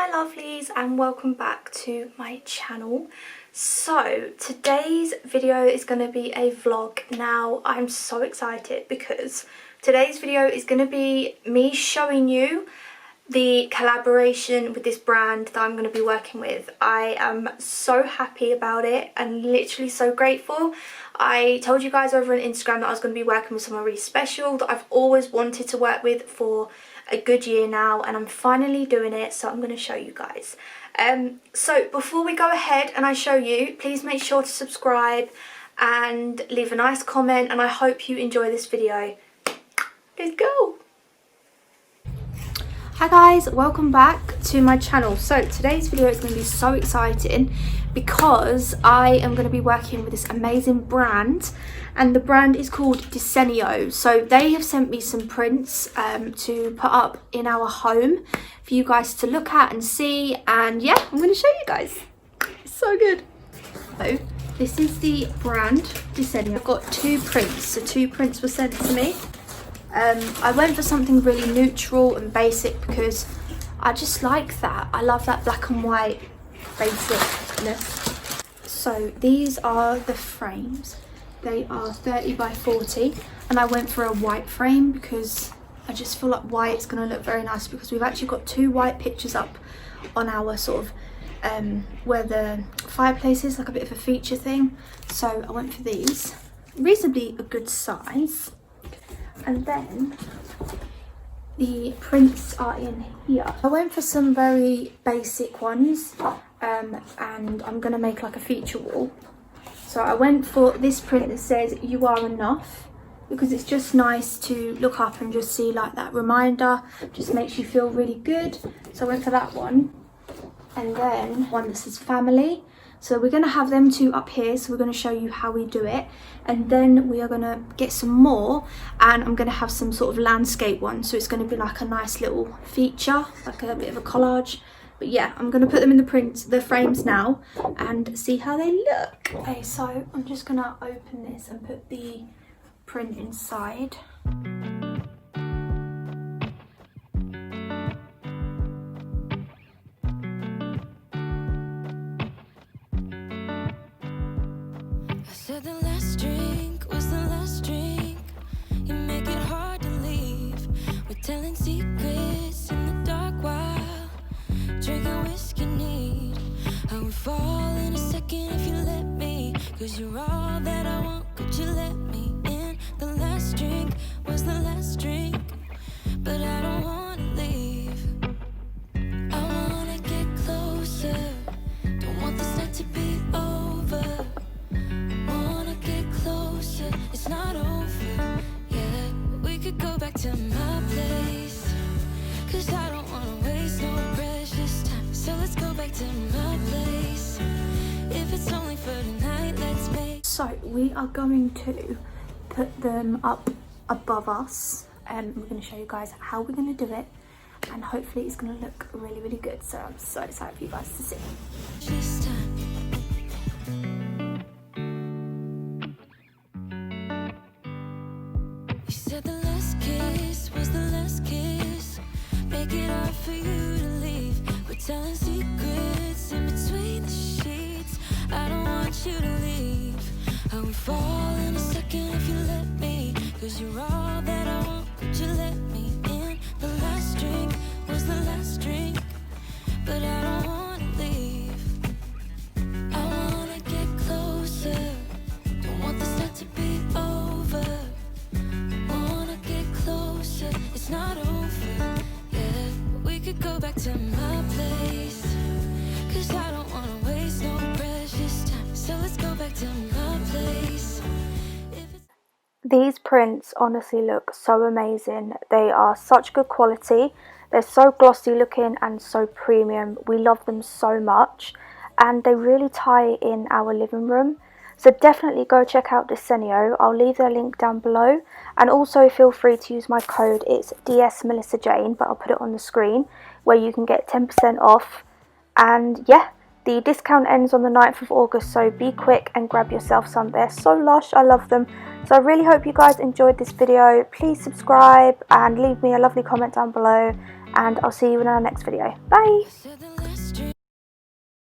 my lovelies, and welcome back to my channel. So today's video is going to be a vlog. Now I'm so excited because today's video is going to be me showing you the collaboration with this brand that I'm going to be working with. I am so happy about it and literally so grateful. I told you guys over on Instagram that I was going to be working with someone really special that I've always wanted to work with for a good year now, and I'm finally doing it, so I'm going to show you guys. So before we go ahead and I show you, please make sure to subscribe and leave a nice comment, and I hope you enjoy this video. Let's go! Hi guys, welcome back to my channel. So today's video is going to be so exciting because I am going to be working with this amazing brand, and the brand is called Desenio. So they have sent me some prints to put up in our home for you guys to look at and see, and yeah, I'm going to show you guys. It's so good. So this is the brand Desenio. I've got two prints, so two prints were sent to me. I went for something really neutral and basic because I just like that. I love that black and white basicness. So these are the frames. They are 30 by 40, and I went for a white frame because I just feel like white is going to look very nice, because we've actually got two white pictures up on our sort of where the fireplace is, like a bit of a feature thing. So I went for these, reasonably a good size. And then the prints are in here. I went for some very basic ones, and I'm gonna make like a feature wall. So I went for this print that says "You Are Enough," because it's just nice to look up and just see like that reminder, just makes you feel really good. So I went for that one. And then one that says "Family." So we're going to have them two up here, so we're going to show you how we do it, and then we are going to get some more, and I'm going to have some sort of landscape one, so it's going to be like a nice little feature, like a bit of a collage. But yeah, I'm going to put them in the frames now and see how they look. Okay, so I'm just going to open this and put the print inside. Said the last drink was the last drink. You make it hard to leave. We're telling secrets in the dark while drinking whiskey neat. I would fall in a second if you let me, 'cause you're all that I want. Could you let me in? The last drink was the last drink, but I don't wanna leave. I wanna get closer. Don't want this night to be over. It's not over yet. We could go back to my place, 'cause I don't wanna waste no precious time. So let's go back to my place. If it's only for tonight, let's make. So we are going to put them up above us, and we're going to show you guys how we're going to do it, and hopefully it's going to look really, really good. So I'm so excited for you guys to see. This time. Said the last kiss was the last kiss. Make it hard for you to leave. We're telling secrets in between the sheets. I don't want you to leave. I would fall in a second if you let me, 'cause you're all that I want. Could you let me in? The last drink was the last drink, but I don't wanna leave. I wanna get closer. Don't want this night to be over. It's not over yet. We could go back to my place, 'cause I don't wanna waste no precious time. So let's go back to my place. These prints honestly look so amazing. They are such good quality. They're so glossy looking and so premium. We love them so much, and they really tie in our living room. So definitely go check out Desenio. I'll leave their link down below, and also feel free to use my code. It's DS Melissa Jane, but I'll put it on the screen, where you can get 10% off. And yeah, the discount ends on the 9th of August, so be quick and grab yourself some. They're so lush, I love them. So I really hope you guys enjoyed this video. Please subscribe and leave me a lovely comment down below, and I'll see you in our next video. Bye!